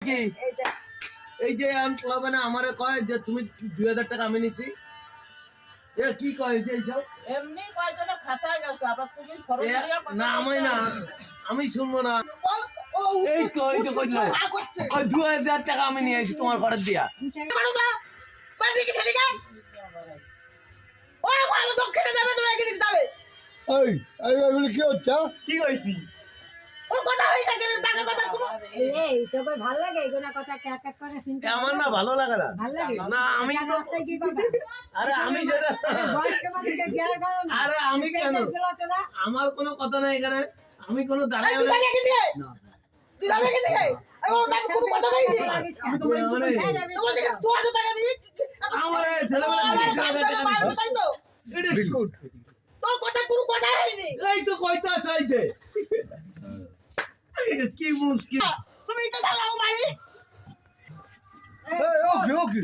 কি এই যে আনপ্লাবে না আমারে কয় যে তুমি 2000 টাকা আমি নিছি এ কি কয় যে এইসব এমনি কয়জন খাসায় গেছে আবার তুমি খরচ দিয়া না আমি না আমি শুনবো না এই তো এই তো কইলো ওই 2000 টাকা আমি নিয়ে আইছি তোমার খরচ দিয়া করো না পাটি কি ছেলেকে ওই কোন দক্ষিণে যাবে তুমি এদিকে যাবে এই এই এগুলো কি হচ্ছে কি কইছি ওর কথা হই থাকে টাকা কথা কোনো এই তোকে ভালো লাগে এগুলা কথা কে কে করে শুনতে আমার না ভালো লাগে না ভালো লাগে না আমি তো রাস্তায় কি কথা আরে আমি যেটা বয়স্ক মানুষকে জ্ঞান করো না আরে আমি কেন আমার কোনো কথা নাই এখানে আমি কোনো দাঁড়ায় তুই যাবে কি দিয়ে তুই যাবে কি দিয়ে আমি কোনো কথা কইছি আমি তো তোমার দিকে 2000 টাকা দিয়ে আমার ছেলেবেলা তাই তো বিস্কুট তোর কথা কোনো কথা হয়নি এই তো কয়টা চাইছে কি মুশকিল তুমি এটা দাঁড়াও মারি এই ওকে ওকে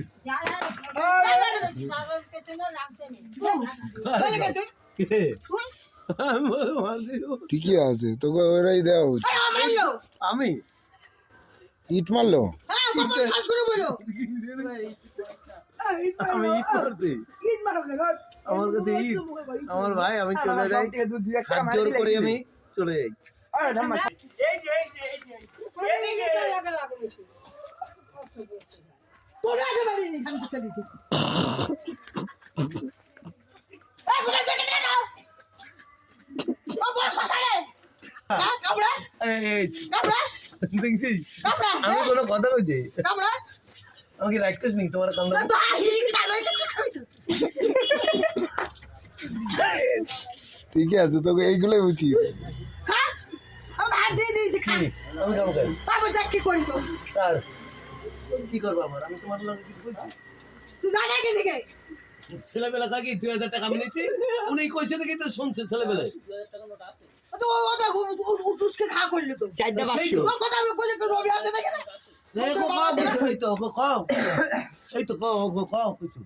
ঠিকই আছে তোকে ওরাই দেওয়া উচিত আমি ইট মারলো আমি ঈদ করছি আমার কাছে ঈদ আমার ভাই আমি চলে যাই হাত জোর করে আমি চলে যাই আমি কোনো কথা বলছি আমাকে রাখতেছ নি তোমার কামড়া ঠিকই আছে তোকে এইগুলোই উচিত আমি কাম করি তার কি করবো আমার আমি তোমার লগে কিছু বলছি ছেলেবেলা থাকি 2000 টাকা আমি নিচ্ছি উনি কইছে নাকি তো শুনছে ছেলেবেলায় এই তো কও কইছো